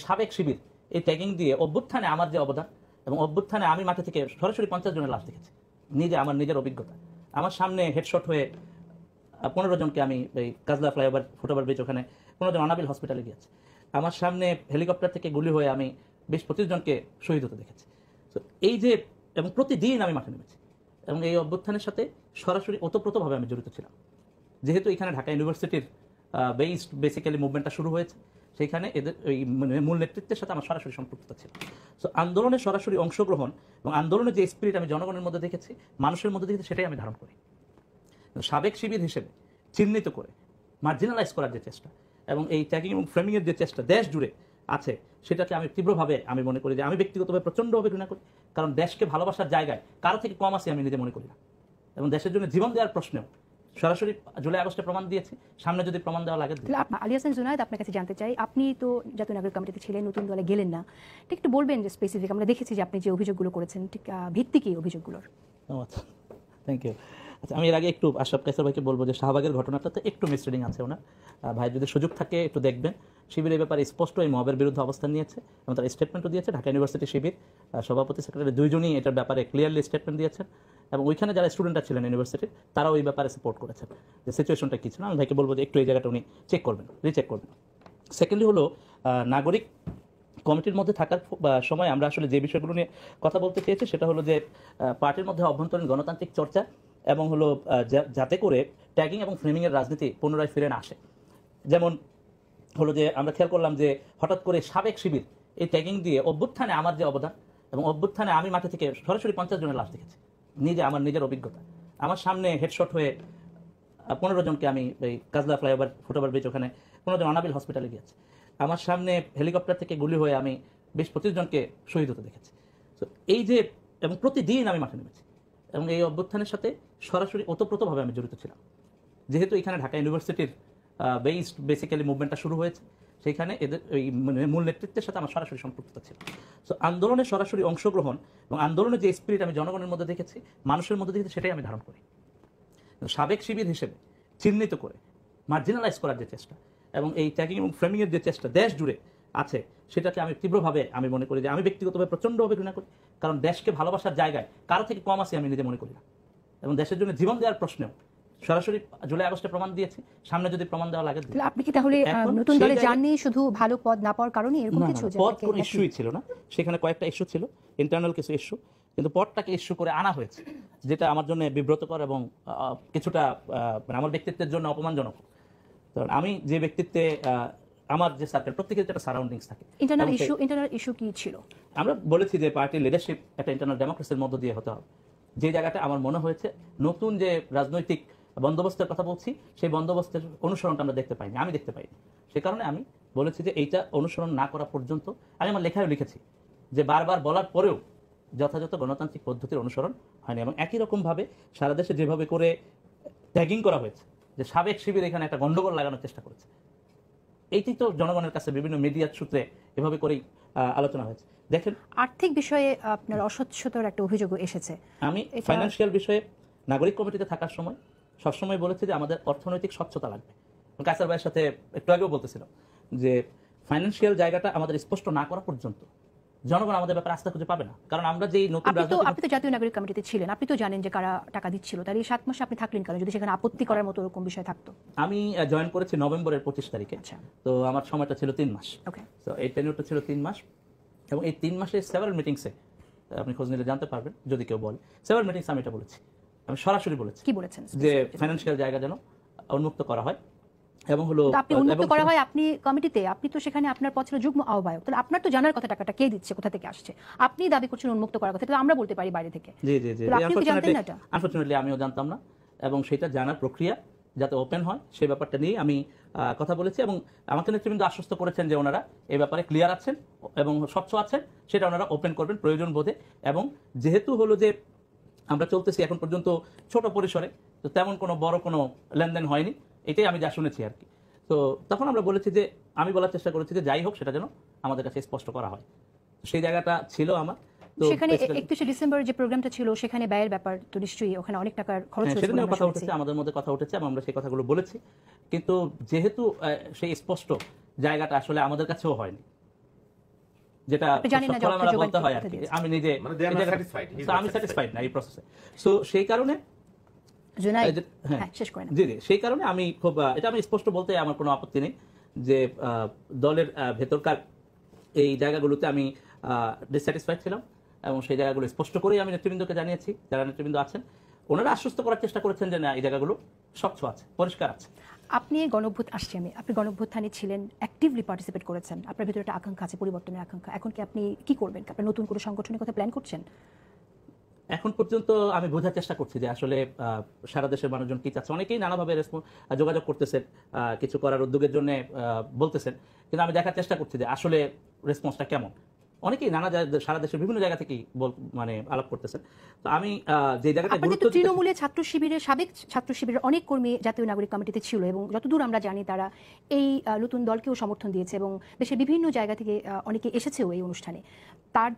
সাবেক শিবির এই ট্যাগিং দিয়ে অভ্যুত্থানে আমার যে অবদান এবং অভ্যুত্থানে আমি মাঠে থেকে সরাসরি 50 জনের লাশ দেখেছি, আমার নিজের অভিজ্ঞতা। আমার সামনে হেডশট হয়ে 15 জনকে আমি এই কাজলা ফ্লাইওভার ফুটওভার ব্রিজ ওখানে 15 জন অনাবিল হসপিটালে গিয়েছে। আমার সামনে হেলিকপ্টার থেকে গুলি হয়ে আমি 20-25 জনকে শহীদ হতে দেখেছি। তো এই যে, এবং প্রতিদিন আমি মাঠে নেমেছি এবং এই অভ্যুত্থানের সাথে সরাসরি ওতপ্রোতভাবে আমি জড়িত ছিলাম। যেহেতু এখানে ঢাকা ইউনিভার্সিটির বেসিক্যালি মুভমেন্টটা শুরু হয়েছে, সেইখানে এদের ওই মূল নেতৃত্বের সাথে আমার সরাসরি সম্পৃক্ততা ছিল। সো আন্দোলনে সরাসরি অংশগ্রহণ এবং আন্দোলনের যে স্পিরিট আমি জনগণের মধ্যে দেখেছি, মানুষের মধ্যে দেখেছি, সেটাই আমি ধারণ করি। সাবেক শিবির হিসেবে চিহ্নিত করে মার্জিনালাইজ করার যে চেষ্টা এবং এই ট্যাগিং এবং ফ্রেমিংয়ের যে চেষ্টা দেশ জুড়ে আছে, সেটাকে আমি তীব্রভাবে আমি মনে করি যে আমি ব্যক্তিগতভাবে প্রচণ্ডভাবে ঘৃণা করি। কারণ দেশকে ভালোবাসার জায়গায় কারো থেকে কম আছে আমি নিজে মনে করি না, এবং দেশের জন্য জীবন দেওয়ার প্রশ্নেও সরাসরি জুলাই আগস্টে প্রমাণ দিয়েছি, সামনে যদি প্রমাণ দেওয়া লাগে। আলী হাসান জুনায়েদ, আপনার কাছে জানতে চাই, আপনি তো জাতীয় নাগরিক কমিটিতে ছিলেন, নতুন দলে গেলেন না, ঠিক একটু বলবেন যে স্পেসিফিক, আমরা দেখেছি যে আপনি যে অভিযোগগুলো করেছেন ঠিক ভিত্তি কি অভিযোগগুলোর? আচ্ছা, থ্যাংক ইউ। আচ্ছা, আমি এর আগে একটু আশরাফ কায়সার ভাইকে বলবো যে শাহবাগের ঘটনাটাতে একটু মিসরিডিং আছে ওনার। ভাই যদি সুযোগ থাকে একটু দেখবেন। শিবিরের ব্যাপারে স্পষ্ট এই মবের বিরুদ্ধে অবস্থান নিয়েছে এবং তার স্টেটমেন্টও দিয়েছে। ঢাকা ইউনিভার্সিটি শিবির সভাপতি সেক্রেটারি দুইজনই এটার ব্যাপারে ক্লিয়ারলি স্টেটমেন্ট দিয়েছেন, এবং ওইখানে যারা স্টুডেন্টরা ছিলেন ইউনিভার্সিটির তারাও এই ব্যাপারে সাপোর্ট করেছেন যে সিচুয়েশনটা কী ছিল। আমি ভাইকে বলবো যে একটু এই জায়গাটা উনি চেক করবেন, রিচেক করবেন। সেকেন্ডলি হলো নাগরিক কমিটির মধ্যে থাকার সময় আমরা আসলে যে বিষয়গুলো নিয়ে কথা বলতে চেয়েছি সেটা হলো যে পার্টির মধ্যে অভ্যন্তরীণ গণতান্ত্রিক চর্চা এবং হলো যাতে করে ট্যাগিং এবং ফ্রেমিংয়ের রাজনীতি পুনরায় ফিরে না আসে। যেমন হলো যে আমরা খেয়াল করলাম যে হঠাৎ করে সাবেক শিবির এই ট্যাগিং দিয়ে অভ্যুত্থানে আমার যে অবদান এবং অভ্যুত্থানে আমি মাঠে থেকে সরাসরি 50 জনের লাশ দেখেছি, আমার নিজের অভিজ্ঞতা। আমার সামনে হেডশট হয়ে 15 জনকে আমি এই কাজলা ফ্লাইওভার ফুটওভার ব্রিজ ওখানে 15 জন অনাবিল হসপিটালে গিয়েছে। আমার সামনে হেলিকপ্টার থেকে গুলি হয়ে আমি 20-25 জনকে শহীদ হতে দেখেছি। তো এই যে, এবং প্রতিদিন আমি মাঠে নেমেছি এবং এই অভ্যুত্থানের সাথে সরাসরি ওতপ্রোতভাবে আমি জড়িত ছিলাম। যেহেতু এখানে ঢাকা ইউনিভার্সিটির বেসিক্যালি মুভমেন্টটা শুরু হয়েছে, সেইখানে এদের ওই মূল নেতৃত্বের সাথে আমার সরাসরি সম্পৃক্ততা ছিল। সো আন্দোলনে সরাসরি অংশগ্রহণ এবং আন্দোলনের যে স্পিরিট আমি জনগণের মধ্যে দেখেছি, মানুষের মধ্যে দেখেছি, সেটাই আমি ধারণ করি। সাবেক শিবির হিসেবে চিহ্নিত করে মার্জিনালাইজ করার যে চেষ্টা এবং এই ট্যাগিং এবং ফ্রেমিংয়ের যে চেষ্টা দেশ জুড়ে আছে, সেটাকে আমি তীব্রভাবে আমি মনে করি যে আমি ব্যক্তিগতভাবে প্রচণ্ডভাবে ঘৃণা করি। কারণ দেশকে ভালোবাসার জায়গায় কারো থেকে কম আছে আমি নিজে মনে করি না, এবং দেশের জন্য জীবন দেওয়ার প্রশ্নেও সরাসরি জুলাই আগস্টে প্রমাণ দিয়েছি, সামনে যদি প্রমাণ দেওয়া লাগে। আপনি কি তাহলে নতুন দলে যাননি শুধু ভালো পদ না পাওয়ার কারণে? এরকম কিছু পদ কোনো ইস্যুই ছিল না, সেখানে কয়েকটা ইস্যু ছিল, ইন্টারনাল কিছু ইস্যু, কিন্তু পদটাকে ইস্যু করে আনা হয়েছে, যেটা আমার জন্য বিব্রতকর এবং কিছুটা আমার ব্যক্তিত্বের জন্য অপমানজনক। কারণ আমি যে ব্যক্তিত্বে আমার যে সার্কেল, প্রত্যেকের একটা সারাউন্ডিংস থাকে। ইন্টারনাল ইস্যু কি ছিল? আমরা বলেছি যে পার্টির লিডারশিপ একটা ইন্টারনাল ডেমোক্রেসির মধ্য দিয়ে হতে হবে। যে জায়গাটা আমার মনে হয়েছে নতুন যে রাজনৈতিক বন্দোবস্তের কথা বলছি, সেই বন্দোবস্তের অনুসরণটা আমরা দেখতে পাইনি, আমি দেখতে পাইনি। সে কারণে আমি বলেছি যে এইটা অনুসরণ না করা পর্যন্ত, আমি আমার লেখায় লিখেছি যে বারবার বলার পরেও যথাযথ গণতান্ত্রিক পদ্ধতির অনুসরণ হয়নি, এবং একই রকমভাবে সারা দেশে যেভাবে করে ট্যাগিং করা হয়েছে, যে সাবেক শিবির এখানে একটা গন্ডগোল লাগানোর চেষ্টা করেছে, এইটি তো জনগণের কাছে বিভিন্ন মিডিয়ার সূত্রে এভাবে করেই আলোচনা হয়েছে। দেখেন, আর্থিক বিষয়ে আপনার অস্বচ্ছতার একটা অভিযোগ এসেছে। আমি ফাইন্যান্সিয়াল বিষয়ে নাগরিক কমিটিতে থাকার সময় সবসময় বলেছি যে আমাদের অর্থনৈতিক স্বচ্ছতা লাগবে। কায়সার ভাইয়ের সাথে একটু আগেও বলতেছিলাম যে ফাইন্যান্সিয়াল জায়গাটা আমাদের স্পষ্ট না করা পর্যন্ত জনগণ আমাদের ব্যাপারে আস্থা খুঁজে পাবে না। কারণ আমরা যেই নতুন আপনি তো জাতীয় নাগরিক কমিটিতে ছিলেন, আপনি তো জানেন যে কারা টাকা দিচ্ছিল, তার এই 7 মাসে আপনি থাকলেন কেন যদি সেখানে আপত্তি করার মতো এরকম বিষয় থাকতো? আমি জয়েন করেছি নভেম্বরের 25 তারিখে, তো আমার সময়টা ছিল 3 মাস। তো এই টেনিউরটা ছিল 3 মাস, এবং এই 3 মাসে সেভারাল মিটিংসে আপনি খোঁজ নিলে জানতে পারবেন যদি কেউ বলে। সেভারাল মিটিংসে আমি এটা বলেছি, আমি সরাসরি বলেছি। কি বলেছেন? যে ফাইন্যান্সিয়াল জায়গা যেন উন্মুক্ত করা হয়, এবং হলো আপনি উন্মুক্ত করা হয়। আপনি কমিটিতে, আপনি তো সেখানে আপনার পদ ছিল যুগ্ম আহ্বায়ক, তাহলে আপনার তো জানার কথা টাকাটা কে দিচ্ছে, কোথা থেকে আসছে। আপনি দাবি করছেন উন্মুক্ত করার কথা, তো আমরা বলতে পারি বাইরে থেকে। জি জি জি, আনফরচুনেটলি আমিও জানতাম না, এবং সেটা জানার প্রক্রিয়া যাতে ওপেন হয় সেই ব্যাপারটা নিয়ে আমি কথা বলেছি, এবং আমাকে নেতৃবৃন্দ আশ্বস্ত করেছেন যে ওনারা এই ব্যাপারে ক্লিয়ার আছেন এবং স্বচ্ছ আছেন, সেটা ওনারা ওপেন করবেন প্রয়োজন বোধে। এবং যেহেতু হলো যে আমরা চলতেছি এখন পর্যন্ত ছোট পরিসরে, তো তেমন কোনো বড় কোনো লেনদেন হয়নি, এটাই আমি যা শুনেছি আর কি। তো তখন আমরা বলেছি যে, আমি বলার চেষ্টা করেছি যে যাই হোক সেটা যেন আমাদের কাছে স্পষ্ট করা হয়, সেই জায়গাটা ছিল আমার। সেখানে 31শে ডিসেম্বর যে প্রোগ্রামটা ছিল সেখানে ব্যয়ের ব্যাপার তো নিশ্চয়ই ওখানে অনেক টাকার খরচ হয়েছে, সেটা নিয়ে কথা উঠেছে, আমাদের মধ্যে কথা উঠেছে এবং আমরা সেই কথাগুলো বলেছি, কিন্তু যেহেতু সেই স্পষ্ট জায়গাটা আসলে আমাদের কাছেও হয়নি, যেটা আপনি জানেন না যে খোলামেলা অর্থ বলতে হয় আর যোগান কি। কে আমি নিজে মানে they are এই not জায়গাটা- satisfied. He is So, not আমি satisfied. স্যাটিসফাইড না এই প্রসেসে। সো সেই কারণে জুনাইদ, হ্যাঁ হ্যাঁ শেষ করেন। জি জি সেই কারণে আমি খুব এটা আমি স্পষ্ট বলতে আমার কোনো আপত্তি নেই যে দলের ভেতরকার এই জায়গাগুলোতে আমি ডিসস্যাটিসফাইড ছিলাম এবং সেই জায়গাগুলো স্পষ্ট করেই আমি নেতৃবৃন্দকে জানিয়েছি, যারা নেতৃবৃন্দ আছেন ওনারা আশ্বস্ত করার চেষ্টা করেছেন যে না এই জায়গাগুলো স্বচ্ছ আছে, পরিষ্কার আছে। আপনি আপনি গণঅভ্যুত্থানে ছিলেন, অ্যাক্টিভলি পার্টিসিপেট করেছেন, আপনার ভিতরে একটা আকাঙ্ক্ষা আছে, পরিবর্তনের আকাঙ্ক্ষা। এখন কি আপনি কি করবেন? আপনার নতুন কোনো সংগঠনের কথা প্ল্যান করছেন? এখন পর্যন্ত আমি বোঝার চেষ্টা করছি যে আসলে সারা দেশের মানুষজন কি চাচ্ছে। অনেকেই নানাভাবে যোগাযোগ করতেছেন, কিছু করার উদ্যোগের জন্য বলতেছেন, কিন্তু আমি দেখার চেষ্টা করছি যে আসলে রেসপন্সটা কেমন। অনেকেই সারা দেশের বিভিন্ন জায়গা থেকেই মানে আলাপ করতেছেন। তো আমি যে জায়গাটা আপনাদের তো তৃণমূলে ছাত্র শিবিরের, সাবেক ছাত্র শিবিরের অনেক কর্মী জাতীয় নাগরিক কমিটিতে ছিল এবং যতদূর আমরা জানি তারা এই নতুন দলকেও সমর্থন দিয়েছে এবং দেশের বিভিন্ন জায়গা থেকে অনেকে এসেছেও এই অনুষ্ঠানে।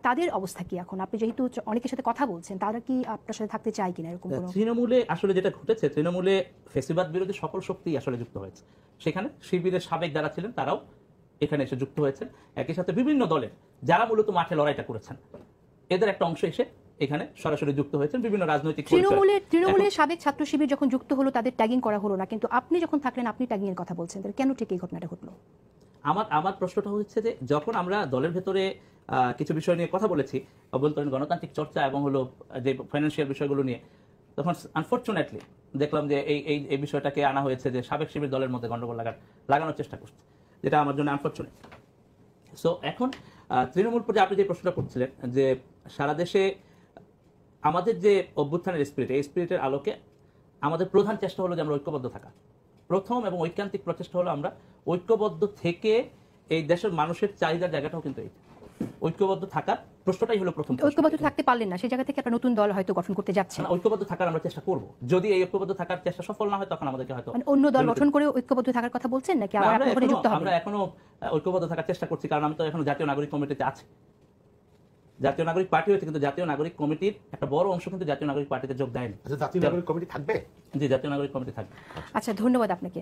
তাদের অবস্থা কি এখন? আপনি যেহেতু অনেকের সাথে কথা বলছেন, তারা কি আপনার সাথে থাকতে চায় কিনা এরকম কোনো? তৃণমূলে আসলে যেটা ঘটেছে, তৃণমূলে ফেসিবাদ বিরোধী সকল শক্তি আসলে যুক্ত হয়েছে। সেখানে শিবিরের সাবেক যারা ছিলেন তারাও এখানে এসে যুক্ত হয়েছেন, একই সাথে বিভিন্ন দলের যারা মূলত মাঠে লড়াইটা করেছেন এদের একটা অংশ এসে এখানে সরাসরি যুক্ত হয়েছেন বিভিন্ন রাজনৈতিক তৃণমূলের সাবেক ছাত্র শিবির যখন যুক্ত হলো তাদের ট্যাগিং করা হলো না, কিন্তু আপনি যখন থাকলেন আপনি ট্যাগিং এর কথা বলছেন, তাহলে কেন ঠিক এই ঘটনাটা ঘটলো? আমার প্রশ্নটা হচ্ছে যে যখন আমরা দলের ভেতরে কিছু বিষয় নিয়ে কথা বলেছি, অভ্যন্তরীণ গণতান্ত্রিক চর্চা এবং হলো যে ফাইন্যান্সিয়াল বিষয়গুলো নিয়ে, তখন আনফরচুনেটলি দেখলাম যে এই বিষয়টাকে আনা হয়েছে যে সাবেক শিবির দলের মধ্যে গন্ডগোল লাগানোর চেষ্টা করছে, যেটা আমার জন্য আনফরচুনেট। সো এখন তৃণমূল পর্যায়ে আপনি যে প্রশ্নটা করছিলেন যে সারা দেশে আমাদের যে অভ্যুত্থানের স্পিরিট, এই স্পিরিটের আলোকে আমাদের প্রধান চেষ্টা হলো যে আমরা ঐক্যবদ্ধ থাকা। প্রথম এবং ঐকান্তিক প্রচেষ্টা হলো আমরা ঐক্যবদ্ধ থেকে এই দেশের মানুষের চাহিদার জায়গাটাও কিন্তু এই ঐক্যবদ্ধ থাকার প্রশ্নটাই হলো প্রথম। ঐক্যবদ্ধ থাকতে পারলেন না, সেই জায়গা থেকে একটা নতুন দল হয়তো গঠন করতে যাচ্ছে। ঐক্যবদ্ধ থাকার আমরা চেষ্টা করব, যদি এই ঐক্যবদ্ধ থাকার চেষ্টা সফল না হয় তখন আমাদেরকে হয়তো অন্য দল গঠন করে ঐক্যবদ্ধ থাকার কথা বলছেন নাকি আবার ওখানে যুক্ত হবেন? আমরা এখনো ঐক্যবদ্ধ থাকার চেষ্টা করছি, কারণ আমি তো এখনো জাতীয় নাগরিক কমিটিতে আছি। জাতীয় নাগরিক পার্টি হয়েছে কিন্তু জাতীয় নাগরিক কমিটির একটা বড় অংশ কিন্তু জাতীয় নাগরিক পার্টিতে যোগ দেয়নি। আচ্ছা, জাতীয় নাগরিক কমিটি থাকবে? জি, জাতীয় নাগরিক কমিটি থাকবে। আচ্ছা, ধন্যবাদ আপনাকে।